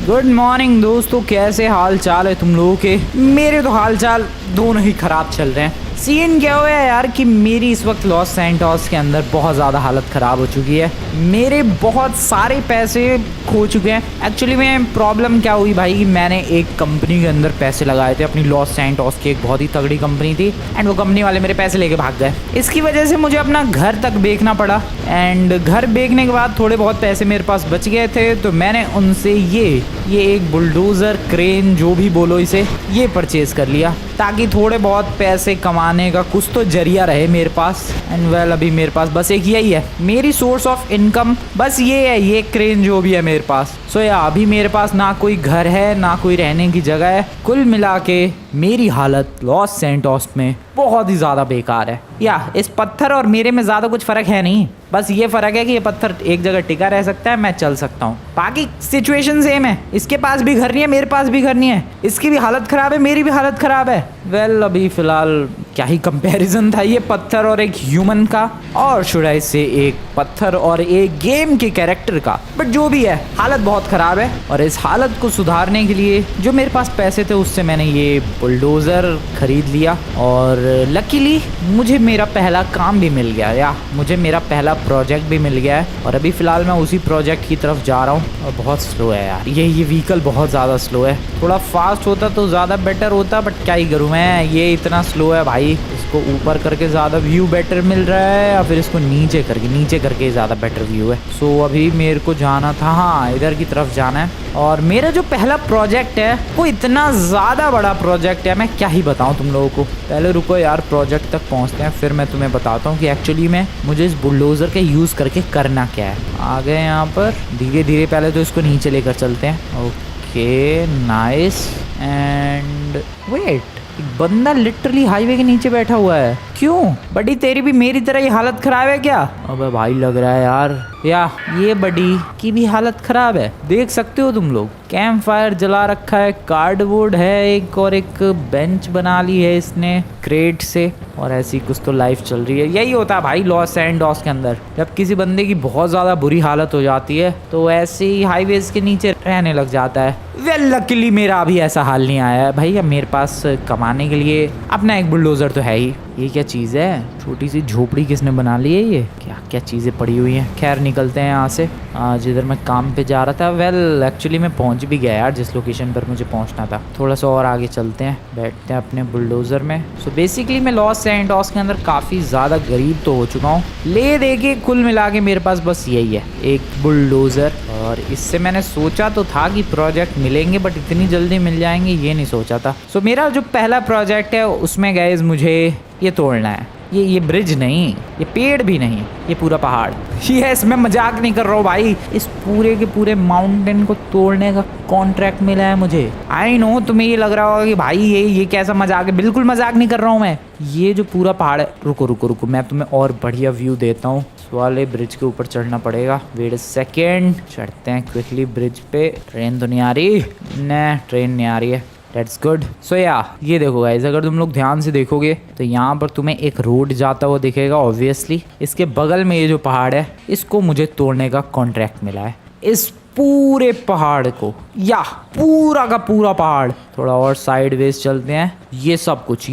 Good morning दोस्तों, कैसे हाल चाल है तुम लोगों के। मेरे तो हाल चाल दोनों ही खराब चल रहे हैं। सीन क्या हुआ है यार कि मेरी इस वक्त लॉस सैंटोस के अंदर बहुत ज़्यादा हालत ख़राब हो चुकी है। मेरे बहुत सारे पैसे खो चुके हैं। एक्चुअली में प्रॉब्लम क्या हुई भाई कि मैंने एक कंपनी के अंदर पैसे लगाए थे, अपनी लॉस सैंटोस की एक बहुत ही तगड़ी कंपनी थी, एंड वो कंपनी वाले मेरे पैसे लेके भाग गए। इसकी वजह से मुझे अपना घर तक बेचना पड़ा, एंड घर बेचने के बाद थोड़े बहुत पैसे मेरे पास बच गए थे, तो मैंने उनसे ये एक बुलडोज़र, क्रेन, जो भी बोलो इसे, ये परचेज़ कर लिया ताकि थोड़े बहुत पैसे कमाने का कुछ तो जरिया रहे मेरे पास। एंड वेल अभी मेरे पास बस एक यही है मेरी सोर्स ऑफ इनकम, बस ये है, ये क्रेन जो भी है मेरे पास। सो या अभी मेरे पास ना कोई घर है ना कोई रहने की जगह है। कुल मिला के मेरी हालत लॉस सैंटोस में बहुत ही ज़्यादा बेकार है। या इस पत्थर और मेरे में ज़्यादा कुछ फ़र्क है नहीं, बस ये फ़र्क है कि ये पत्थर एक जगह टिका रह सकता है, मैं चल सकता हूँ। बाकी सिचुएशन सेम है। इसके पास भी घर नहीं है, मेरे पास भी घर नहीं है। इसकी भी हालत ख़राब है, मेरी भी हालत ख़राब है। वेल अभी फ़िलहाल क्या ही कंपैरिजन था ये पत्थर और एक ह्यूमन का, और शुड आई से एक पत्थर और एक गेम के कैरेक्टर का। बट जो भी है, हालत बहुत ख़राब है, और इस हालत को सुधारने के लिए जो मेरे पास पैसे थे उससे मैंने ये बुलडोज़र खरीद लिया, और लकीली मुझे मेरा पहला काम भी मिल गया, या मुझे मेरा पहला प्रोजेक्ट भी मिल गया है। और अभी फ़िलहाल मैं उसी प्रोजेक्ट की तरफ जा रहा हूँ, और बहुत स्लो है यार ये व्हीकल, बहुत ज़्यादा स्लो है। थोड़ा फास्ट होता तो ज़्यादा बेटर होता, बट क्या ही करूँ मैं, ये इतना स्लो है भाई। इसको ऊपर करके ज़्यादा व्यू बेटर मिल रहा है, या फिर इसको नीचे करके ज़्यादा बेटर व्यू है। सो अभी मेरे को जाना था, हाँ इधर की तरफ जाना है। और मेरा जो पहला प्रोजेक्ट है वो इतना ज़्यादा बड़ा प्रोजेक्ट है, मैं क्या ही बताऊँ तुम लोगों को। पहले रुको यार, प्रोजेक्ट तक पहुँचते हैं, फिर मैं तुम्हें बताता हूँ कि एक्चुअली में मुझे इस बुलडोज़र के यूज़ करके करना क्या है। आ गए यहाँ पर, धीरे धीरे पहले तो इसको नीचे लेकर चलते हैं। ओके नाइस, एंड वेट, एक बंदा लिटरली हाईवे के नीचे बैठा हुआ है। क्यों बडी, तेरी भी मेरी तरह ही हालत खराब है क्या? अबे भाई लग रहा है यार, या ये बडी की भी हालत खराब है। देख सकते हो तुम लोग, कैंप फायर जला रखा है, कार्डबोर्ड है एक, और एक बेंच बना ली है इसने क्रेट से, और ऐसी कुछ तो लाइफ चल रही है। यही होता है भाई लॉस सैंटोस के अंदर, जब किसी बंदे की बहुत ज़्यादा बुरी हालत हो जाती है तो ऐसे ही हाईवेज के नीचे रहने लग जाता है। वेल लकीली मेरा अभी ऐसा हाल नहीं आया है भाई। अब मेरे पास कमाने के लिए अपना एक बुलडोज़र तो है ही। ये क्या चीज़ है, छोटी सी झोपड़ी किसने बना ली है? ये क्या क्या चीज़ें पड़ी हुई हैं। खैर निकलते हैं यहाँ से, जिधर मैं काम पे जा रहा था। वेल एक्चुअली मैं पहुँच भी गया यार जिस लोकेशन पर मुझे पहुँचना था। थोड़ा सा और आगे चलते हैं, बैठते हैं अपने बुलडोज़र में। सो बेसिकली मैं लॉस सैंटोस के अंदर काफ़ी ज़्यादा गरीब तो हो चुका हूँ। ले दे के कुल मिला के मेरे पास बस यही है, एक बुलडोज़र। और इससे मैंने सोचा तो था कि प्रोजेक्ट मिलेंगे, बट इतनी जल्दी मिल जाएंगे ये नहीं सोचा था। सो मेरा जो पहला प्रोजेक्ट है उसमें गाइस मुझे ये तोड़ना है। ये ब्रिज नहीं, ये पेड़ भी नहीं, ये पूरा पहाड़। यस, मैं मजाक नहीं कर रहा हूँ भाई, इस पूरे के पूरे माउंटेन को तोड़ने का कॉन्ट्रैक्ट मिला है मुझे। आई नो तुम्हें ये लग रहा होगा कि भाई ये कैसा मजाक है। बिल्कुल मजाक नहीं कर रहा हूँ मैं। ये जो पूरा पहाड़ है, रुको मैं तुम्हें और बढ़िया व्यू देता हूँ। वाले ब्रिज के ऊपर चढ़ना पड़ेगा। वेट अ सेकेंड, चढ़ते हैं क्विकली ब्रिज पे। ट्रेन तो नहीं आ रही, न ट्रेन नहीं आ रही है, That's good. So ये देखो गाइस, अगर तुम लोग ध्यान से देखोगे तो यहाँ पर तुम्हें एक रोड जाता हुआ दिखेगा ऑब्वियसली। इसके बगल में ये जो पहाड़ है, इसको मुझे तोड़ने का कॉन्ट्रैक्ट मिला है। इस पूरे पहाड़ को, या पूरा का पूरा पहाड़। थोड़ा और साइडवेज चलते हैं। ये सब कुछ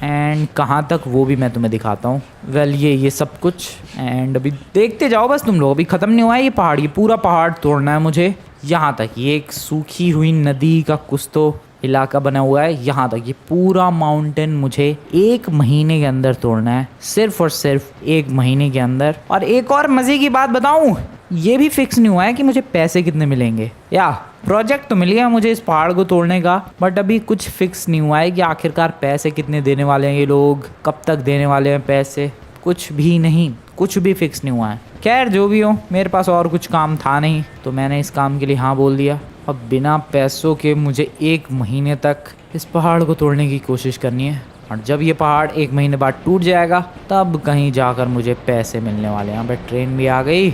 एंड कहाँ तक वो भी मैं तुम्हें दिखाता हूँ। वेल ये सब कुछ, एंड अभी देखते जाओ बस तुम लोग, अभी ख़त्म नहीं हुआ है ये पहाड़। ये पूरा पहाड़ तोड़ना है मुझे यहाँ तक। ये एक सूखी हुई नदी का कुछ तो इलाका बना हुआ है यहाँ तक। ये पूरा माउंटेन मुझे 1 महीने के अंदर तोड़ना है, सिर्फ और सिर्फ 1 महीने के अंदर। और एक और मज़े की बात बताऊँ, ये भी फिक्स नहीं हुआ है कि मुझे पैसे कितने मिलेंगे। या प्रोजेक्ट तो मिल गया मुझे इस पहाड़ को तोड़ने का, बट अभी कुछ फिक्स नहीं हुआ है कि आखिरकार पैसे कितने देने वाले हैं ये लोग, कब तक देने वाले हैं पैसे, कुछ भी नहीं, कुछ भी फिक्स नहीं हुआ है। खैर जो भी हो, मेरे पास और कुछ काम था नहीं तो मैंने इस काम के लिए हाँ बोल दिया। अब बिना पैसों के मुझे 1 महीने तक इस पहाड़ को तोड़ने की कोशिश करनी है। और जब ये पहाड़ 1 महीने बाद टूट जाएगा तब कहीं जाकर मुझे पैसे मिलने वाले हैं। यहाँ पे ट्रेन भी आ गई।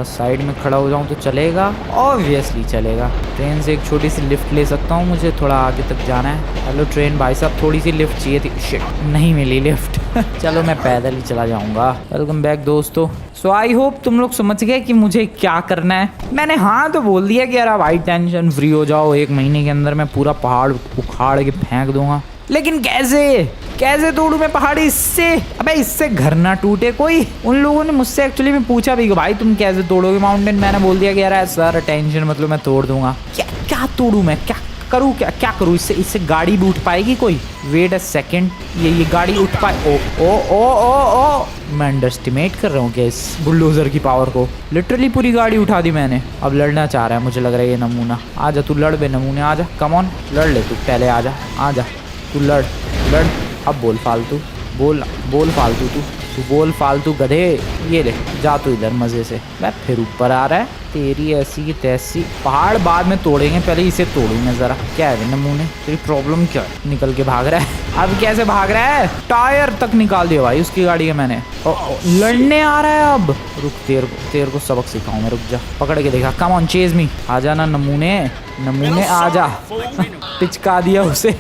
साइड में खड़ा हो जाऊँ तो चलेगा? ऑब्वियसली चलेगा। ट्रेन से एक छोटी सी लिफ्ट ले सकता हूँ, मुझे थोड़ा आगे तक जाना है। हेलो ट्रेन भाई साहब, थोड़ी सी लिफ्ट चाहिए थी। शिट, नहीं मिली लिफ्ट। चलो मैं पैदल ही चला जाऊँगा। वेलकम बैक दोस्तों। सो आई होप तुम लोग समझ गए कि मुझे क्या करना है। मैंने हाँ तो बोल दिया कि यार भाई टेंशन फ्री हो जाओ, 1 महीने के अंदर मैं पूरा पहाड़ उखाड़ के फेंक दूंगा। लेकिन कैसे तोड़ू मैं पहाड़ी इससे? अबे इससे घर ना टूटे कोई। उन लोगों ने मुझसे एक्चुअली में पूछा भी कि भाई तुम कैसे तोड़ोगे माउंटेन। मैंने बोल दिया कि यार सर टेंशन मतलब मैं तोड़ दूंगा। क्या तोड़ू मैं, क्या करूँ, क्या करूँ इससे गाड़ी भी उठ पाएगी कोई? वेट अ सेकेंड, ये गाड़ी उठ पाए? ओ मैं अंडरस्टिमेट कर रहा हूँ क्या इस बुलडोजर की पावर को? लिटरली पूरी गाड़ी उठा दी मैंने। अब लड़ना चाह रहा है मुझे लग रहा है ये नमूना। आजा तू लड़ बे नमूने, आजा कम ऑन लड़ ले तू, पहले आजा तू लड़। अब बोल फालतू, बोल फालतू, तू बोल फालतू गधे। ये ले जा तू इधर मजे से। मैं फिर ऊपर आ रहा है, तेरी ऐसी की तैसी। पहाड़ बाद में तोड़ेंगे, पहले इसे तोड़ू मैं जरा। क्या है नमूने, तेरी प्रॉब्लम क्या है? निकल के भाग रहा है। अब कैसे भाग रहा है? टायर तक निकाल दिया भाई उसकी गाड़ी का मैंने। लड़ने आ रहा है अब। रुक, तेरे को सबक सिखाऊं मैं, रुक जा। पकड़ के देखा, कम ऑन चेज मी। आजा ना नमूने आजा। पिचका दिया उसे।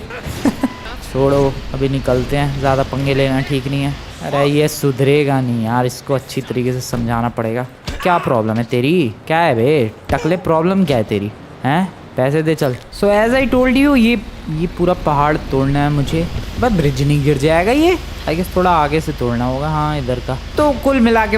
छोड़ो, अभी निकलते हैं, ज़्यादा पंगे लेना ठीक नहीं है। अरे ये सुधरेगा नहीं यार, इसको अच्छी तरीके से समझाना पड़ेगा। क्या प्रॉब्लम है तेरी? क्या है बे टकले, प्रॉब्लम क्या है तेरी? हैं पैसे दे चल। So as I told you, ये पूरा पहाड़ तोड़ना है मुझे। बस ब्रिज नहीं गिर जाएगा ये, आई गेस थोड़ा आगे से तोड़ना होगा। हाँ इधर का। तो कुल मिला के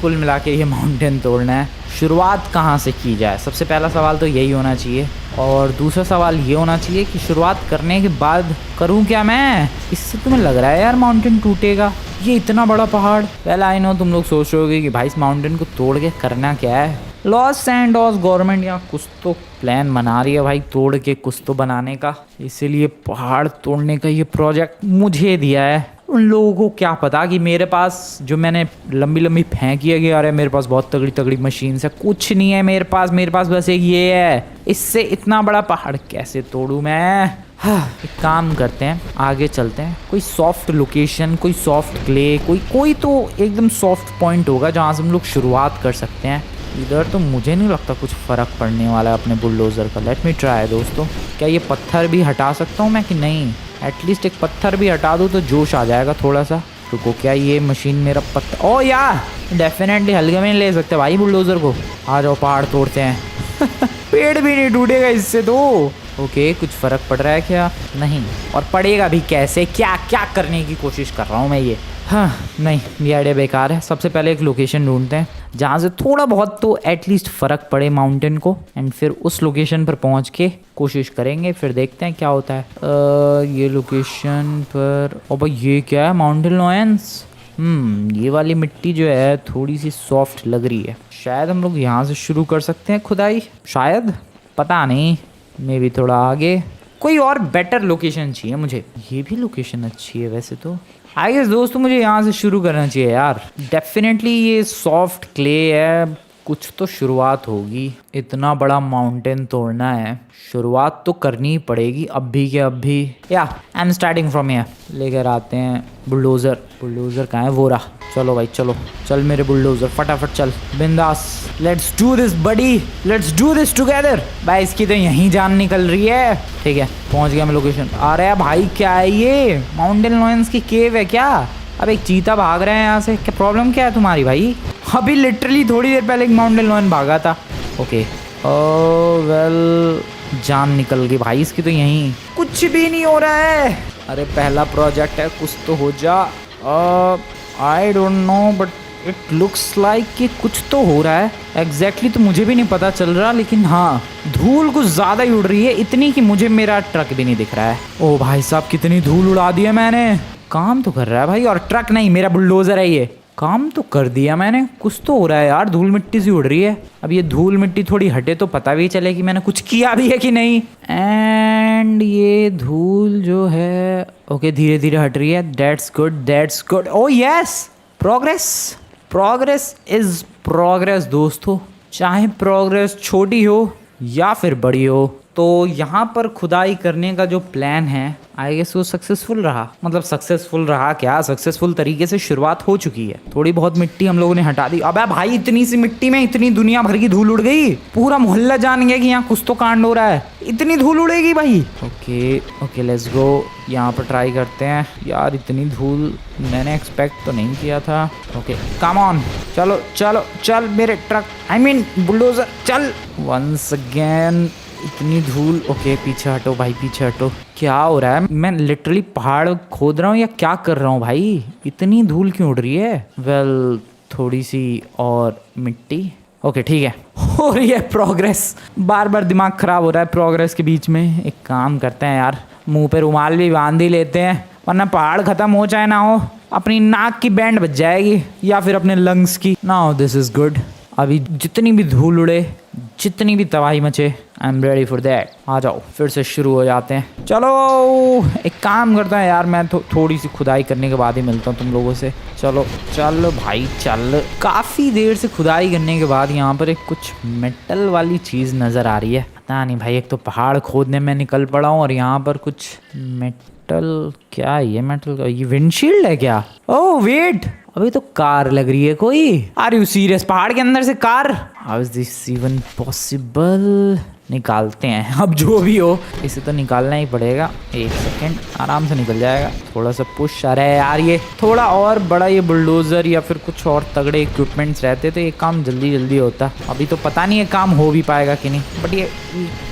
कुल मिला के ये माउंटेन तोड़ना है। शुरुआत कहाँ से की जाए, सबसे पहला सवाल तो यही होना चाहिए। और दूसरा सवाल ये होना चाहिए कि शुरुआत करने के बाद करूँ क्या मैं? इससे तुम्हें लग रहा है यार माउंटेन टूटेगा? ये इतना बड़ा पहाड़। वेल आई नो तुम लोग सोच रहे होगे कि भाई इस माउंटेन को तोड़ के करना क्या है। लॉस सैंटोस गवर्नमेंट यहाँ कुछ तो प्लान बना रही है भाई, तोड़ के कुछ तो बनाने का। इसीलिए पहाड़ तोड़ने का ये प्रोजेक्ट मुझे दिया है। उन लोगों को क्या पता कि मेरे पास जो मैंने लंबी फेंकी है कि अरे मेरे पास बहुत तगड़ी मशीन है। कुछ नहीं है मेरे पास बस एक ये है। इससे इतना बड़ा पहाड़ कैसे तोड़ूं मैं? एक काम करते हैं, आगे चलते हैं। कोई सॉफ्ट लोकेशन, कोई सॉफ्ट क्ले, कोई तो एकदम सॉफ्ट पॉइंट होगा जहाँ से हम लोग शुरुआत कर सकते हैं। इधर तो मुझे नहीं लगता कुछ फ़र्क पड़ने वाला है अपने बुलडोज़र का। लेट मी ट्राई दोस्तों। क्या ये पत्थर भी हटा सकता हूँ मैं कि नहीं? एटलीस्ट एक पत्थर भी हटा दूँ तो जोश आ जाएगा थोड़ा सा। रुको, क्या ये मशीन मेरा पत्थर? ओ यार डेफिनेटली हल्के में नहीं ले सकते भाई बुलडोज़र को। आ जाओ पहाड़ तोड़ते हैं। पेड़ भी नहीं टूटेगा इससे तो। ओके, कुछ फ़र्क पड़ रहा है क्या? नहीं, और पड़ेगा भी कैसे? क्या करने की कोशिश कर रहा हूँ मैं ये? हाँ नहीं, ये आइडिया बेकार है। सबसे पहले एक लोकेशन ढूंढते हैं जहाँ से थोड़ा बहुत तो एटलीस्ट फ़र्क पड़े माउंटेन को, एंड फिर उस लोकेशन पर पहुँच के कोशिश करेंगे, फिर देखते हैं क्या होता है। ये लोकेशन पर, ओ भाई ये क्या है? Mountain lions. ये वाली मिट्टी जो है थोड़ी सी सॉफ्ट लग रही है। शायद हम लोग यहाँ से शुरू कर सकते हैं खुदाई, शायद, पता नहीं। मे भी थोड़ा आगे कोई और बेटर लोकेशन चाहिए मुझे। ये भी लोकेशन अच्छी है वैसे तो। आई गेस दोस्तों मुझे यहाँ से शुरू करना चाहिए यार। डेफिनेटली ये सॉफ्ट क्ले है, कुछ तो शुरुआत होगी। इतना बड़ा माउंटेन तोड़ना है, शुरुआत तो करनी ही पड़ेगी अभी के अभी। या I am starting from here. लेकर आते हैं बुलडोज़र कहाँ है? वो रहा। चलो भाई चल मेरे बुलडोज़र, फटाफट चल, बिंदास। Let's do this buddy, let's do this together. भाई इसकी तो यहीं जान निकल रही है। ठीक है, पहुंच गया मैं लोकेशन। आ रहा है भाई, क्या है ये? माउंटेन लॉयंस की केव है क्या? अब एक चीता भाग रहे हैं यहाँ से। क्या प्रॉब्लम क्या है तुम्हारी भाई? अभी लिटरली थोड़ी देर पहले एक माउंटेन लॉयन भागा था। ओके, ओह वेल, जान निकल गई भाई इसकी तो यहीं। कुछ भी नहीं हो रहा है। अरे पहला प्रोजेक्ट है, कुछ तो हो जा। आई don't no but it looks like कि कुछ तो हो रहा है। एग्जैक्टली तो मुझे भी नहीं पता चल रहा, लेकिन हाँ धूल कुछ ज़्यादा ही उड़ रही है, इतनी कि मुझे मेरा ट्रक भी नहीं दिख रहा है। ओ भाई साहब, कितनी धूल उड़ा दी है मैंने। काम तो कर रहा है भाई, और ट्रक नहीं, मेरा बुलडोज़र है ये। काम तो कर दिया मैंने, कुछ तो हो रहा है यार। धूल मिट्टी सी उड़ रही है। अब ये धूल मिट्टी थोड़ी हटे तो पता भी चले कि मैंने कुछ किया भी है कि नहीं। एंड ये धूल जो है, ओके, धीरे धीरे हट रही है। That's good. Oh yes, progress is progress दोस्तों। चाहे प्रोग्रेस छोटी हो या फिर बड़ी हो, तो यहाँ पर खुदाई करने का जो प्लान है आई गेस वो सक्सेसफुल रहा। मतलब सक्सेसफुल रहा क्या, सक्सेसफुल तरीके से शुरुआत हो चुकी है। थोड़ी बहुत मिट्टी हम लोगों ने हटा दी। अबे भाई इतनी सी मिट्टी में इतनी दुनिया भर की धूल उड़ गई, पूरा मोहल्ला जान गया कि यहाँ कुछ तो कांड हो रहा है। इतनी धूल उड़ेगी भाई। ओके ओके लेट्स गो, यहाँ पर ट्राई करते हैं। यार इतनी धूल मैंने एक्सपेक्ट तो नहीं किया था। ओके कम ऑन, चलो चलो चल मेरे ट्रक, आई मीन बुलडोजर चल। वंस अगेन इतनी धूल। ओके पीछे हटो भाई, पीछे हटो। क्या हो रहा है, मैं लिटरली पहाड़ खोद रहा हूँ या क्या कर रहा हूँ भाई? इतनी धूल क्यों उड़ रही है? वेल थोड़ी सी और मिट्टी। ओके ठीक है, हो रही है प्रोग्रेस। बार बार दिमाग खराब हो रहा है प्रोग्रेस के बीच में। एक काम करते हैं यार, मुंह पे रुमाल भी बांध ही लेते हैं, वरना पहाड़ खत्म हो चाहे ना हो अपनी नाक की बैंड बच जाएगी या फिर अपने लंग्स की। Now this is good. अभी जितनी भी धूल उड़े, जितनी भी तबाही मचे, I am ready for that. आ जाओ फिर से शुरू हो जाते हैं। चलो एक काम करता है यार, मैं थोड़ी सी खुदाई करने के बाद ही मिलता हूँ तुम लोगों से। चलो चल भाई चल। काफ़ी देर से खुदाई करने के बाद यहाँ पर एक कुछ मेटल वाली चीज़ नज़र आ रही है। पता नहीं भाई, एक तो पहाड़ खोदने में निकल पड़ा हूँ और यहाँ पर कुछ मेटल। क्या ये मेटल का, ये विंडशील्ड है क्या? ओह वेट, अभी तो कार लग रही है कोई। Are you serious? पहाड़ के अंदर से car? How is this even possible? निकालते हैं अब जो भी हो, इसे तो निकालना ही पड़ेगा। एक सेकेंड, आराम से निकल जाएगा। थोड़ा सा पुश। अरे यार ये थोड़ा और बड़ा ये बुलडोजर या फिर कुछ और तगड़े इक्विपमेंट्स रहते तो ये काम जल्दी जल्दी होता। अभी तो पता नहीं ये काम हो भी पाएगा कि नहीं, बट ये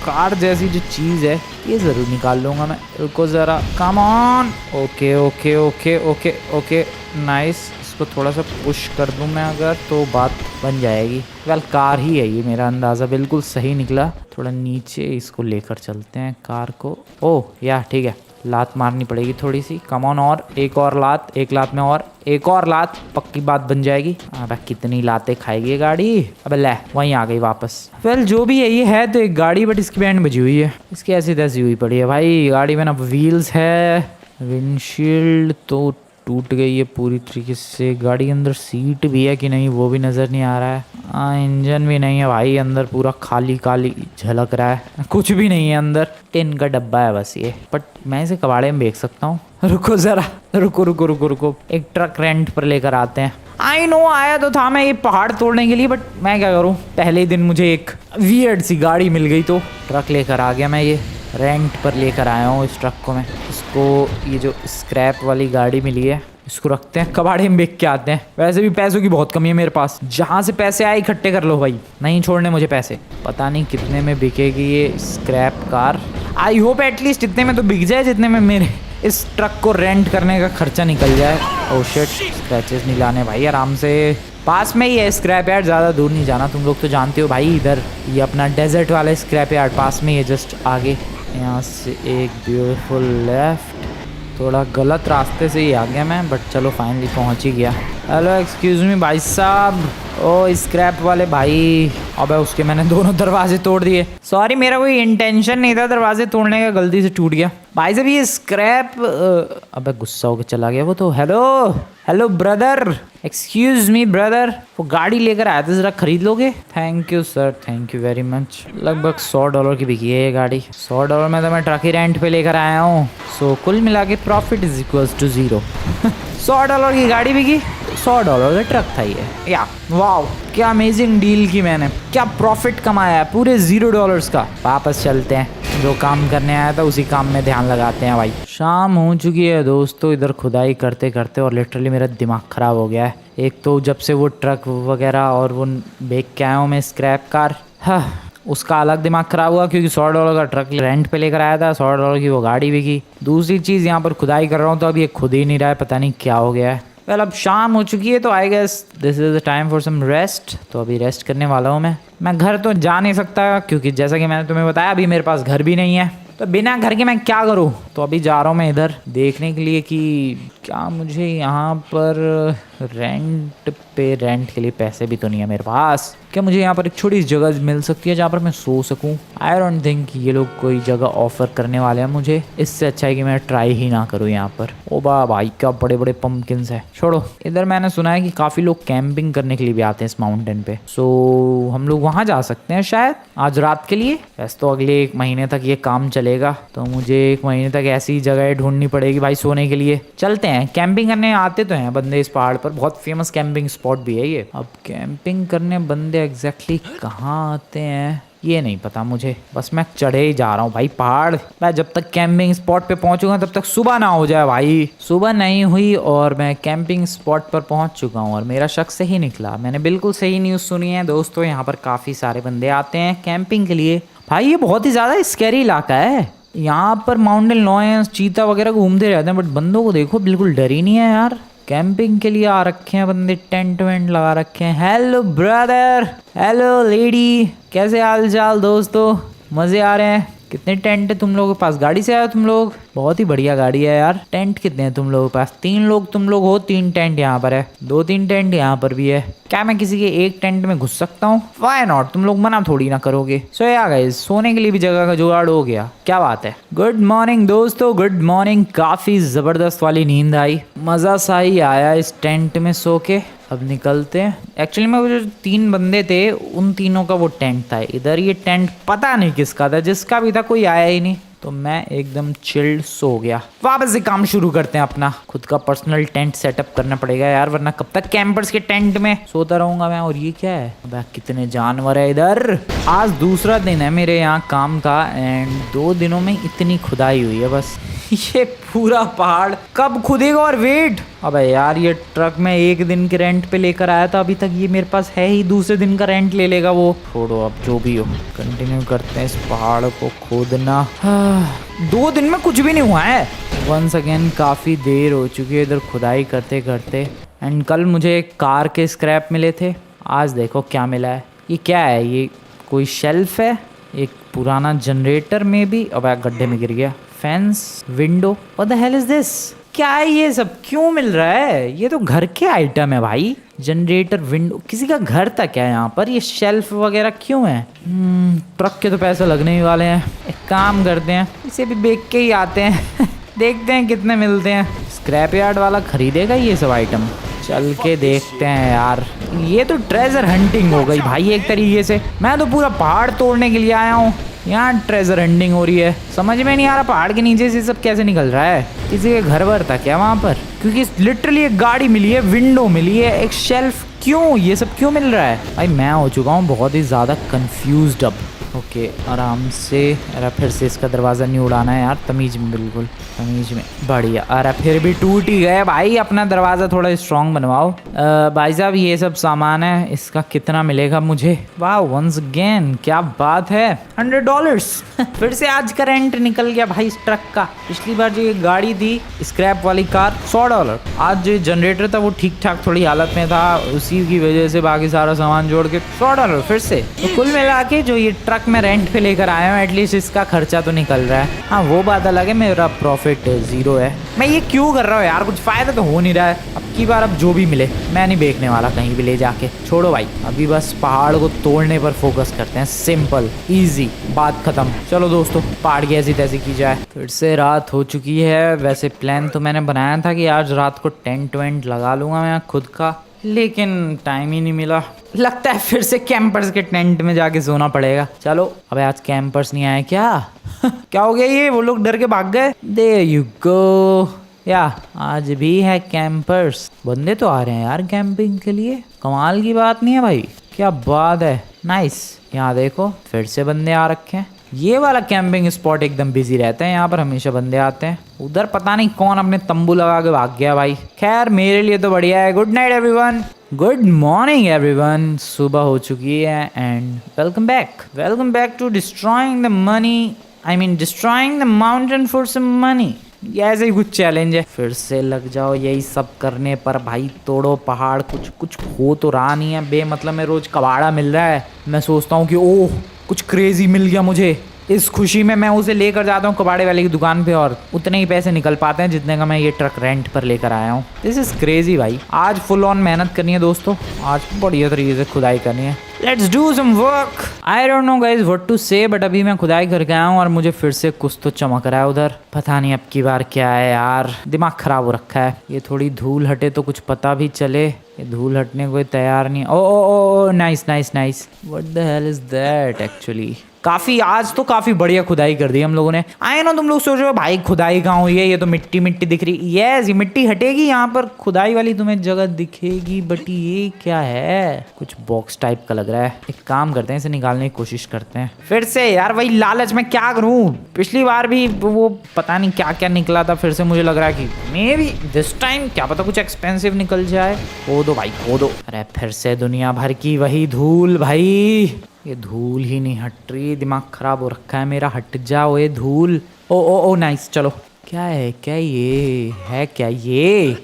कार जैसी जो चीज़ है ये ज़रूर निकाल लूँगा मैं। रुको ज़रा, come on. Okay okay okay okay okay nice. इसको थोड़ा सा पुश कर दूं मैं अगर, तो बात बन जाएगी। वेल कार ही है ये, मेरा अंदाज़ा बिल्कुल सही निकला। थोड़ा नीचे इसको लेकर चलते हैं कार को। ओह या ठीक है, लात मारनी पड़ेगी थोड़ी सी। कम ऑन, और एक और लात, एक लात में और एक और लात, पक्की बात बन जाएगी। अबे कितनी लातें खाएगी ये गाड़ी। अबे ले, वहीं आ गई वापस। वेल जो भी है, ये है तो एक गाड़ी, बट इसकी बैंड बजी हुई है, इसकी ऐसी तैसी हुई पड़ी है भाई। गाड़ी में ना व्हील्स है, विंडशील्ड तो टूट गई है पूरी तरीके से। गाड़ी के अंदर सीट भी है कि नहीं वो भी नज़र नहीं आ रहा है। इंजन भी नहीं है भाई, अंदर पूरा खाली खाली झलक रहा है, कुछ भी नहीं है अंदर। टिन का डब्बा है बस ये, बट मैं इसे कबाड़े में बेच सकता हूँ। रुको ज़रा, रुको रुको रुको रुको, एक ट्रक रेंट पर लेकर आते हैं। आई नो आया तो था मैं ये पहाड़ तोड़ने के लिए, बट मैं क्या करूँ, पहले ही दिन मुझे एक वियर्ड सी गाड़ी मिल गई तो ट्रक लेकर आ गया। मैं ये रेंट पर लेकर आया हूँ इस ट्रक को मैं। इसको, ये जो स्क्रैप वाली गाड़ी मिली है, इसको रखते हैं, कबाड़े में बेच के आते हैं। वैसे भी पैसों की बहुत कमी है मेरे पास, जहाँ से पैसे आए इकट्ठे कर लो भाई, नहीं छोड़ने मुझे पैसे। पता नहीं कितने में बिकेगी ये scrap car. I hope at least इतने में तो बिक जाए जितने में मेरे इस ट्रक को रेंट करने का खर्चा निकल जाए। ओह शिट, स्क्रैचेस नहीं लाने भाई, आराम से। पास में ही है स्क्रैप यार्ड, ज़्यादा दूर नहीं जाना। तुम लोग तो जानते हो भाई, इधर ये अपना डेजर्ट वाला स्क्रैप यार्ड पास में ही है, जस्ट आगे। यहाँ से एक ब्यूटीफुल लेफ्ट, थोड़ा गलत रास्ते से ही आ गया मैं, बट चलो फाइनली पहुँच ही गया। हेलो एक्सक्यूज़ मी भाई साहब। ओ स्क्रैप वाले भाई, अबे उसके मैंने दोनों दरवाजे तोड़ दिए। सॉरी, मेरा कोई इंटेंशन नहीं था दरवाजे तोड़ने का, गलती से टूट गया भाई साहब। ये स्क्रैप, अबे गुस्सा होकर चला गया वो तो। Hello hello brother, excuse me brother, वो गाड़ी लेकर आया था, ज़रा खरीद लोगे? Thank you sir, thank you very much. लगभग $100 की बिकी है ये गाड़ी। $100 में तो मैं ट्रक ही रेंट पे लेकर आया हूँ। सो कुल मिला के प्रॉफिट इज इक्वल्स टू 0। $100 की गाड़ी बिकी, $100 का ट्रक था ये। या वाओ, क्या अमेजिंग डील की मैंने, क्या प्रॉफिट कमाया है पूरे $0 का। वापस चलते हैं, जो काम करने आया था उसी काम में ध्यान लगाते हैं भाई। शाम हो चुकी है दोस्तों, इधर खुदाई करते करते, और लिटरली मेरा दिमाग ख़राब हो गया है। एक तो जब से वो ट्रक वगैरह और वो बेच के आया हूँ मैं स्क्रैप कार, हाँ उसका अलग दिमाग ख़राब हुआ क्योंकि $100 का ट्रक रेंट पे लेकर आया था, $100 की वो गाड़ी बिकी। दूसरी चीज़, यहाँ पर खुदाई कर रहा हूँ तो अब ये खुद ही नहीं रहा है, पता नहीं क्या हो गया है। वेल अब शाम हो चुकी है तो I guess this is the time for some rest. तो अभी रेस्ट करने वाला हूँ मैं घर तो जा नहीं सकता क्योंकि जैसा कि मैंने तुम्हें बताया अभी मेरे पास घर भी नहीं है, तो बिना घर के मैं क्या करूँ। तो अभी जा रहा हूँ मैं इधर देखने के लिए कि क्या मुझे यहाँ पर रेंट के लिए पैसे भी तो नहीं है मेरे पास। क्या मुझे यहाँ पर एक छोटी सी जगह मिल सकती है जहाँ पर मैं सो सकूँ? आई डोंट थिंक ये लोग कोई जगह ऑफर करने वाले हैं मुझे। इससे अच्छा है कि मैं ट्राई ही ना करूँ यहाँ पर। ओ भाई क्या बड़े बड़े पंपकिंस है। छोड़ो, इधर मैंने सुना है कि काफ़ी लोग कैंपिंग करने के लिए भी आते हैं इस माउंटेन पे। सो हम लोग वहाँ जा सकते हैं शायद आज रात के लिए। वैसे तो अगले 1 महीने तक ये काम चलेगा, तो मुझे 1 महीने तक ऐसी जगह ढूंढनी पड़ेगी भाई सोने के लिए। चलते हैं, कैंपिंग करने आते तो हैं बंदे इस पहाड़ पर, बहुत फेमस कैंपिंग स्पॉट भी है ये। अब कैंपिंग करने बंदे एग्जैक्टली कहाँ आते हैं ये नहीं पता मुझे, बस मैं चढ़े ही जा रहा हूँ भाई पहाड़। मैं जब तक कैंपिंग स्पॉट पे पहुंचूंगा तब तक सुबह ना हो जाए भाई। सुबह नहीं हुई और मैं कैंपिंग स्पॉट पर पहुंच चुका हूँ और मेरा शक सही निकला। मैंने बिल्कुल सही न्यूज़ सुनी है दोस्तों, यहाँ पर काफ़ी सारे बंदे आते हैं कैंपिंग के लिए। भाई ये बहुत ही ज़्यादा स्कैरी इलाका है। यहाँ पर माउंटेन लॉयंस, चीता वगैरह घूमते रहते हैं, बट बंदों को देखो बिल्कुल डर ही नहीं है यार। कैंपिंग के लिए आ रखे हैं बंदे, टेंट वेंट लगा रखे हैं। हेलो ब्रदर, हेलो लेडी, कैसे हाल चाल दोस्तों? मज़े आ रहे हैं? कितने टेंट है तुम लोगों के पास? गाड़ी से आए हो तुम लोग? बहुत ही बढ़िया गाड़ी है यार। टेंट कितने हैं तुम लोगों के पास? 3 लोग तुम लोग हो, 3 टेंट यहाँ पर है, 2-3 टेंट यहाँ पर भी है। क्या मैं किसी के एक टेंट में घुस सकता हूँ? व्हाई नॉट, तुम लोग मना थोड़ी ना करोगे। सो या गाइस, सोने के लिए भी जगह का जुगाड़ हो गया, क्या बात है। गुड मॉर्निंग दोस्तों, गुड मॉर्निंग। काफ़ी ज़बरदस्त वाली नींद आई, मज़ा सा ही आया इस टेंट में सो के। अब निकलते हैं। एक्चुअली में वो जो 3 बंदे थे उन तीनों का वो टेंट था। इधर ये टेंट पता नहीं किसका था, जिसका भी था कोई आया ही नहीं, तो मैं एकदम चिल्ड सो गया। वापस से काम शुरू करते हैं अपना। खुद का पर्सनल टेंट सेटअप करना पड़ेगा यार, वरना कब तक कैंपर्स के टेंट में सोता रहूंगा मैं। और ये क्या है? अबे कितने जानवर है इधर। आज दूसरा दिन है मेरे यहाँ काम का एंड 2 दिनों में इतनी खुदाई हुई है बस। ये पूरा पहाड़ कब खुदेगा? और वेट, अबे यार ये ट्रक में 1 दिन के रेंट पे लेकर आया था, अभी तक ये मेरे पास है ही, दूसरे दिन का रेंट ले लेगा वो। छोड़ो अब जो भी हो, कंटिन्यू करते हैं इस पहाड़ को खोदना। 2 दिन में कुछ भी नहीं हुआ है। वंस अगेन काफ़ी देर हो चुकी है इधर खुदाई करते करते। एंड कल मुझे एक कार के स्क्रैप मिले थे, आज देखो क्या मिला है। ये क्या है? ये कोई शेल्फ है, एक पुराना जनरेटर में भी। अब गड्ढे में गिर गया। Fence, window, what the hell is this? क्या है ये सब? क्यों मिल रहा है? ये तो घर के आइटम है भाई। जनरेटर, विंडो, किसी का घर था क्या यहाँ पर? ये शेल्फ वगैरह क्यों है? ट्रक के तो पैसे लगने ही वाले हैं। एक काम करते हैं, इसे भी बेच के ही आते हैं देखते हैं कितने मिलते हैं। स्क्रैप यार्ड वाला खरीदेगा ये सब आइटम? चल के देखते हैं यार। ये तो ट्रेजर हंटिंग हो गई भाई एक तरीके से। मैं तो पूरा पहाड़ तोड़ने के लिए आया हूँ, यहाँ ट्रेजर हंटिंग हो रही है। समझ में नहीं आ रहा पहाड़ के नीचे से सब कैसे निकल रहा है। किसी के घर वर था क्या वहाँ पर? क्योंकि लिटरली एक गाड़ी मिली है, विंडो मिली है, एक शेल्फ। क्यों ये सब क्यों मिल रहा है भाई? मैं हो चुका हूँ बहुत ही ज़्यादा कंफ्यूज्ड अब। ओके आराम से। अरे फिर से इसका दरवाज़ा नहीं उड़ाना है यार, तमीज में, बिल्कुल तमीज में। बढ़िया। अरे फिर भी टूट ही गए भाई, अपना दरवाज़ा थोड़ा स्ट्रॉन्ग बनवाओ। भाई साहब ये सब सामान है, इसका कितना मिलेगा मुझे? वाह वंस अगेन क्या बात है, $100 फिर से आज का रेंट निकल गया भाई इस ट्रक का। पिछली बार जो ये गाड़ी थी स्क्रैप वाली कार, $100। आज जो जनरेटर था वो ठीक ठाक थोड़ी हालत में था, उसी की वजह से बाकी सारा सामान जोड़ के $100 फिर से। तो कुल मिला के जो ये ट्रक मैं रेंट पे लेकर आया हूँ, एटलीस्ट इसका खर्चा तो निकल रहा है। हाँ वो बात अलग है, मेरा प्रॉफिट 0 है। मैं ये क्यों कर रहा हूँ यार, कुछ फायदा तो हो नहीं रहा है। अब की बार अब जो भी मिले मैं नहीं बेचने वाला कहीं भी ले जाके। छोड़ो भाई, अभी बस पहाड़ को तोड़ने पर फोकस करते हैं। सिंपल इजी, बात खत्म। चलो दोस्तों, पहाड़ की ऐसी तैसी की जाए। फिर से रात हो चुकी है। वैसे प्लान तो मैंने बनाया था कि आज रात को टेंट वेंट लगा लूंगा मैं खुद का, लेकिन टाइम ही नहीं मिला। लगता है फिर से कैंपर्स के टेंट में जाके सोना पड़ेगा। चलो। अबे आज कैंपर्स नहीं आए क्या? क्या हो गया ये? वो लोग डर के भाग गए। There you go. या आज भी है कैंपर्स। बंदे तो आ रहे हैं यार कैंपिंग के लिए, कमाल की बात नहीं है भाई? क्या बात है, नाइस। यहाँ देखो फिर से बंदे आ रखे हैं। ये वाला कैंपिंग स्पॉट एकदम बिजी रहता है, यहाँ पर हमेशा बंदे आते हैं। उधर पता नहीं कौन अपने तंबू लगा के भाग गया भाई। खैर मेरे लिए तो बढ़िया है। Good night everyone, good morning everyone. सुबह हो चुकी है and welcome back to destroying the money, I mean destroying the mountain for some money. ये ऐसे ही कुछ चैलेंज है। फिर से लग जाओ यही सब करने पर भाई। तोड़ो पहाड़, कुछ हो तो रहा नहीं है। बेमतलब में रोज कबाड़ा मिल रहा है। मैं सोचता हूँ कि ओह कुछ क्रेजी मिल गया मुझे, इस खुशी में मैं उसे लेकर जाता हूँ कबाड़े वाले की दुकान पे और उतने ही पैसे निकल पाते हैं जितने का मैं ये ट्रक रेंट पर लेकर आया हूँ। दिस इज क्रेजी भाई। आज फुल ऑन मेहनत करनी है दोस्तों, आज बढ़िया तरीके से खुदाई करनी है। Let's do some work. I don't know guys what to say, but अभी मैं खुदाई करके आया हूँ और मुझे फिर से कुछ तो चमक रहा है उधर। पता नहीं अब की बार क्या है यार, दिमाग खराब हो रखा है। ये थोड़ी धूल हटे तो कुछ पता भी चले। ये धूल हटने को तैयार नहीं। Oh oh oh nice nice nice. What the hell is that actually. काफी आज तो काफी बढ़िया खुदाई कर दी हम लोगों ने। आए ना तुम लोग सोच रहे हो भाई खुदाई कहाँ हुई है, ये तो मिट्टी मिट्टी दिख रही। यस ये मिट्टी हटेगी, यहाँ पर खुदाई वाली तुम्हें जगह दिखेगी। बट ये क्या है, कुछ बॉक्स टाइप का लग रहा है। एक काम करते हैं, इसे निकालने की कोशिश करते हैं फिर से। यार वही लालच, मैं क्या करूँ, पिछली बार भी वो पता नहीं क्या क्या निकला था। फिर से मुझे लग रहा है कि मे बी दिस टाइम क्या पता कुछ एक्सपेंसिव निकल जाए। खोदो भाई खोदो। अरे फिर से दुनिया भर की वही धूल भाई, ये धूल ही नहीं हट रही। दिमाग खराब हो रखा है मेरा, हट जाओ ये धूल। ओ ओ ओ नाइस। चलो क्या है, क्या ये है, क्या ये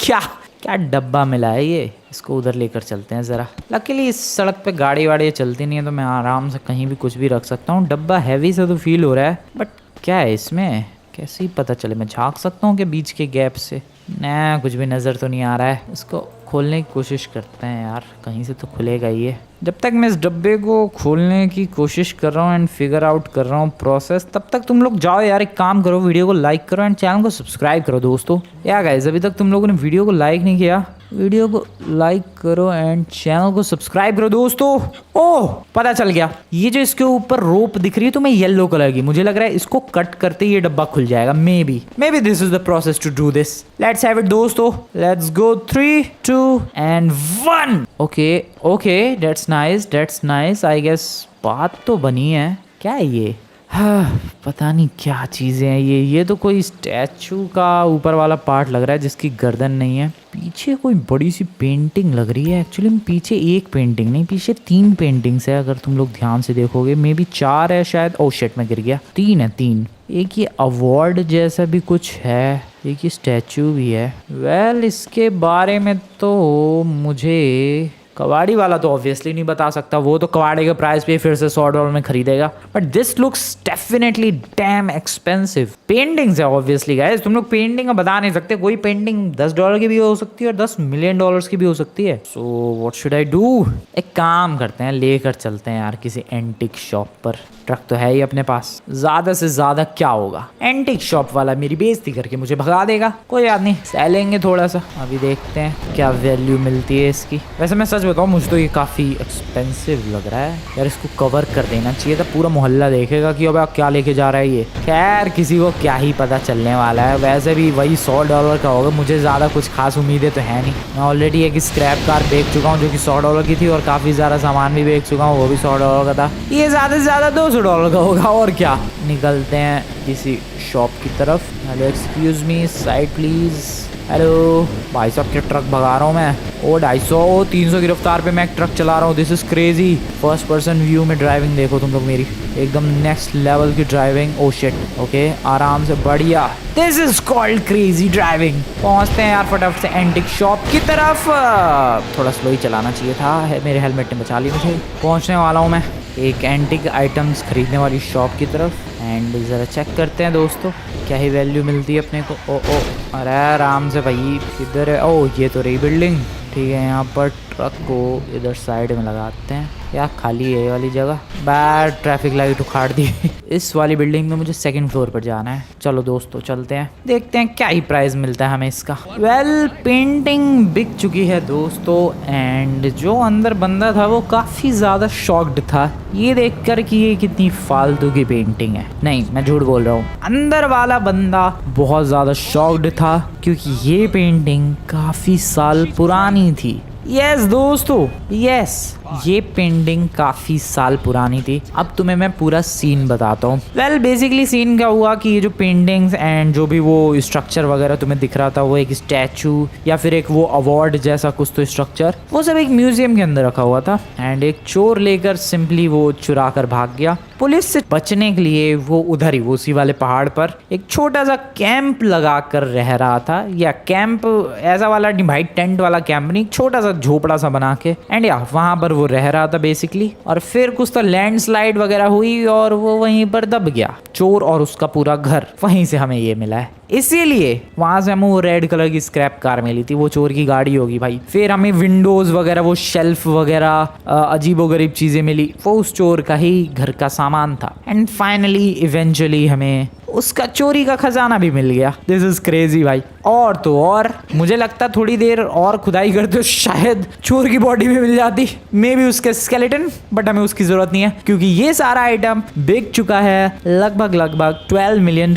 क्या क्या डब्बा मिला है ये, इसको उधर लेकर चलते हैं ज़रा। लकीली इस सड़क पे गाड़ी वाड़ी चलती नहीं है तो मैं आराम से कहीं भी कुछ भी रख सकता हूँ। डब्बा हैवी सा तो फील हो रहा है, बट क्या है इसमें, कैसे ही पता चले। मैं झाँक सकता हूँ कि बीच के गैप से? ना कुछ भी नज़र तो नहीं आ रहा है। इसको खोलने की कोशिश करते हैं यार, कहीं से तो खुलेगा ये। जब तक मैं इस डब्बे को खोलने की कोशिश कर रहा हूँ एंड फिगर आउट कर रहा हूँ प्रोसेस, तब तक तुम लोग जाओ यार, एक काम करो, वीडियो को लाइक करो एंड चैनल को सब्सक्राइब करो दोस्तों। या गाइस अभी तक तुम लोगों ने वीडियो को लाइक नहीं किया, वीडियो को लाइक करो एंड चैनल को सब्सक्राइब करो दोस्तों। ओह पता चल गया, ये जो इसके ऊपर रोप दिख रही है तुम्हें येलो कलर की, मुझे लग रहा है इसको कट करते ही ये डब्बा खुल जाएगा। Maybe this is the process to do this. Let's have it दोस्तों, let's go 3 2 and 1। Okay that's nice I guess. बात तो बनी है। क्या है ये? हाँ पता नहीं क्या चीज़ें हैं ये तो कोई स्टैचू का ऊपर वाला पार्ट लग रहा है जिसकी गर्दन नहीं है। पीछे कोई बड़ी सी पेंटिंग लग रही है। एक्चुअली पीछे एक पेंटिंग नहीं, पीछे 3 पेंटिंग्स है अगर तुम लोग ध्यान से देखोगे। मे बी 4 है शायद। ओ शिट मैं गिर गया। 3 है 3। एक ये अवार्ड जैसा भी कुछ है, एक ये स्टैचू भी है। वेल इसके बारे में तो मुझे कबाड़ी वाला तो ऑब्वियसली नहीं बता सकता, वो तो कबाड़े के प्राइस पे फिर से $100 में खरीदेगा। But this looks definitely dam expensive. Paintings है ऑब्वियसली गाइस, तुम लोग पेंटिंग का बता नहीं सकते। कोई पेंटिंग $10 की भी हो सकती है और $10 मिलियन की भी हो सकती है। So what should I do? एक काम करते हैं, लेकर चलते हैं यार किसी एंटिक शॉप पर। ट्रक तो है ही अपने पास, ज्यादा से ज्यादा क्या होगा, एंटिक शॉप वाला मेरी बेइज्जती करके मुझे भगा देगा। कोई बात नहीं, सह लेंगे थोड़ा सा। अभी देखते हैं क्या वैल्यू मिलती है इसकी। वैसे मैं सच बताऊं, मुझे तो ये काफी एक्सपेंसिव लग रहा है यार। इसको कवर कर देना चाहिए था, पूरा मोहल्ला देखेगा कि अब क्या लेके जा रहा है ये। खैर किसी को क्या ही पता चलने वाला है। वैसे भी वही $100 का होगा, मुझे ज्यादा कुछ खास उम्मीदें तो है नहीं। मैं ऑलरेडी एक स्क्रैप कार बेच चुका हूँ जो कि $100 की थी, और काफी ज्यादा सामान भी बेच चुका हूँ, वो भी $100 का था। ये ज्यादा से ज्यादा $200 का होगा और क्या। निकलते हैं किसी शॉप की तरफ। Hello excuse me, side please. Hello भाई साहब, क्या ट्रक भगा रहा हूँ मैं। ओ 250 300 की रफ्तार पे मैं एक ट्रक चला रहा हूँ। This is crazy. First person view में ड्राइविंग देखो तुम लोग मेरी, एकदम नेक्स्ट लेवल की ड्राइविंग। ओ शिट ओके, आराम से बढ़िया। This is called crazy driving. पहुंचते हैं यार फटाफट से एंटिक शॉप की तरफ। थोड़ा स्लो ही चलाना चाहिए था, मेरे हेलमेट ने बचा लिया मुझे। पहुंचने वाला हूँ मैं एक एंटिक आइटम्स खरीदने वाली शॉप की तरफ। एंड ज़रा चेक करते हैं दोस्तों क्या ही वैल्यू मिलती है अपने को। ओ अरे आराम से भाई, किधर है? ओ ये तो रही बिल्डिंग। ठीक है, यहाँ पर ट्रक को इधर साइड में लगाते हैं। या खाली है ये वाली जगह। बैड ट्रैफिक लाइट उखाड़ दी। इस वाली बिल्डिंग में मुझे 2nd फ्लोर पर जाना है। चलो दोस्तों चलते हैं, देखते हैं क्या ही प्राइस मिलता है हमें इसका। वेल पेंटिंग बिक चुकी है दोस्तों, एंड जो अंदर बंदा था वो काफ़ी ज़्यादा शॉक्ड था ये देखकर कि ये कितनी फालतू की पेंटिंग है। नहीं मैं झूठ बोल रहा हूँ, अंदर वाला बंदा बहुत ज़्यादा शॉक्ड था क्योंकि ये पेंटिंग काफ़ी साल पुरानी थी। यस दोस्तों, यस ये पेंटिंग काफ़ी साल पुरानी थी। अब तुम्हें मैं पूरा सीन बताता हूँ। वेल बेसिकली सीन क्या हुआ कि ये जो पेंटिंग्स एंड जो भी वो स्ट्रक्चर वगैरह तुम्हें दिख रहा था, वो एक स्टैचू या फिर एक वो अवार्ड जैसा कुछ तो स्ट्रक्चर, वो सब एक म्यूजियम के अंदर रखा हुआ था। एंड एक चोर लेकर सिंपली वो चुरा कर भाग गया। पुलिस से बचने के लिए वो उधर ही उसी वाले पहाड़ पर एक छोटा सा कैंप लगा कर रह रहा था। या कैंप ऐसा वाला नहीं भाई, टेंट वाला कैंप नहीं, छोटा सा झोपड़ा सा बना के। एंड या वहाँ पर वो रह रहा था बेसिकली, और फिर कुछ तो लैंडस्लाइड वगैरह हुई और वो वहीं पर दब गया। चोर और उसका पूरा घर, वहीं से हमें ये मिला है। इसीलिए वहां से हमें वो रेड कलर की स्क्रैप कार मिली थी, वो चोर की गाड़ी होगी भाई। फिर हमें विंडोज वगैरह, वो शेल्फ वगैरह, अजीबोगरीब चीजें मिली, वो उस चोर का ही घर का सामान था। एंड फाइनली इवेंचुअली हमें उसका चोरी का खजाना भी मिल गया। दिस इज क्रेजी भाई। और तो और मुझे लगता थोड़ी देर और खुदाई करते शायद चोर की बॉडी भी मिल जाती, मे भी उसके स्केलेटन, बट हमें उसकी जरूरत नहीं है क्योंकि ये सारा आइटम बिक चुका है लगभग $12 मिलियन,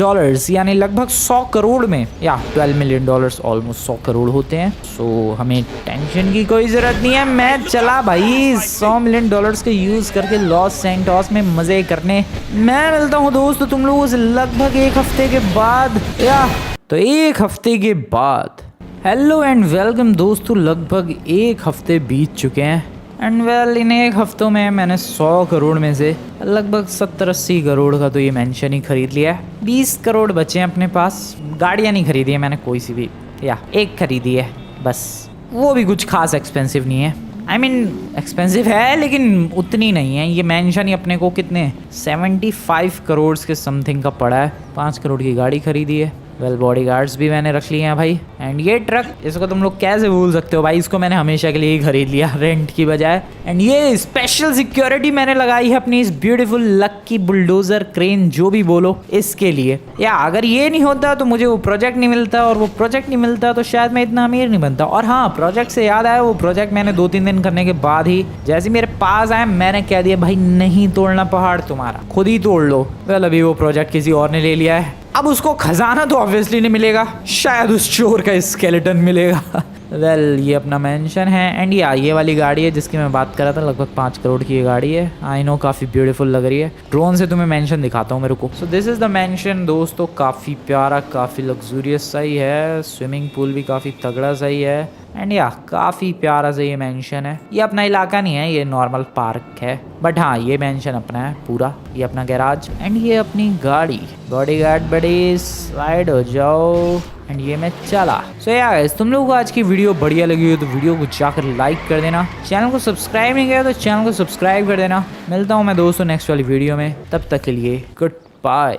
यानी लगभग 100 करोड़ में। या $12 मिलियन ऑलमोस्ट 100 करोड़ होते हैं। सो हमें टेंशन की कोई जरूरत नहीं है। मैं चला भाई $100 मिलियन के यूज करके लॉस सैंटोस में मजे करने। मैं मिलता हूँ दोस्तों तुम लोगों से लगभग एक हफ्ते के बाद, या तो एक हफ्ते के बाद। हेलो एंड वेलकम दोस्तों, लगभग एक हफ्ते बीत चुके हैं। एंड वेल इन एक हफ्तों में मैंने 100 करोड़ में से लगभग 70-80 करोड़ का तो ये मेंशन ही खरीद लिया है। 20 करोड़ बचे हैं अपने पास। गाड़ियाँ नहीं खरीदी है मैंने कोई सी भी, या एक खरीदी है बस, वो भी कुछ खास एक्सपेंसिव नहीं है। आई मीन एक्सपेंसिव है लेकिन उतनी नहीं है। ये मेंशन ही अपने को कितने 75 करोड़ के समथिंग का पड़ा है। 5 करोड़ की गाड़ी खरीदी है। वेल बॉडीगार्ड्स भी मैंने रख लिए हैं भाई। एंड ये ट्रक, इसको तुम लोग कैसे भूल सकते हो भाई, इसको मैंने हमेशा के लिए ही खरीद लिया रेंट की बजाय। एंड ये स्पेशल सिक्योरिटी मैंने लगाई है अपनी इस ब्यूटीफुल लक्की बुलडोजर क्रेन, जो भी बोलो, इसके लिए। या अगर ये नहीं होता तो मुझे वो प्रोजेक्ट नहीं मिलता, और वो प्रोजेक्ट नहीं मिलता तो शायद मैं इतना अमीर नहीं बनता। और हाँ, प्रोजेक्ट से याद आया, वो प्रोजेक्ट मैंने 2-3 दिन करने के बाद ही जैसे मेरे पास आया, मैंने कह दिया भाई नहीं तोड़ना पहाड़ तुम्हारा, खुद ही तोड़ लो। वेल अभी वो प्रोजेक्ट किसी और ने ले लिया है। अब उसको खजाना तो ऑब्वियसली नहीं मिलेगा, शायद उस चोर का स्केलेटन मिलेगा। वेल ये अपना मेंशन है। एंड ये वाली गाड़ी है जिसकी मैं बात कर रहा था, लगभग 5 करोड़ की ये गाड़ी है। आई नो काफ़ी ब्यूटीफुल लग रही है। ड्रोन से तुम्हें मेंशन दिखाता हूँ मेरे को। So this is the mention दोस्तों, काफ़ी प्यारा, काफ़ी लग्जूरियस सा ही है। स्विमिंग पूल भी काफ़ी तगड़ा सही है। एंड काफ़ी प्यारा सा ये मेंशन है। ये अपना इलाका नहीं है, ये नॉर्मल पार्क है, बट हाँ ये मेंशन अपना है पूरा। ये अपना गैराज एंड ये अपनी गाड़ी। बॉडीगार्ड बड़ी साइड हो जाओ। एंड ये मैं चला। सो गाइस, तुम लोगों को आज की वीडियो बढ़िया लगी हो तो वीडियो को जाकर लाइक कर देना। चैनल को सब्सक्राइब नहीं किया तो चैनल को सब्सक्राइब कर देना। मिलता हूँ मैं दोस्तों नेक्स्ट वाली वीडियो में, तब तक के लिए गुड बाय।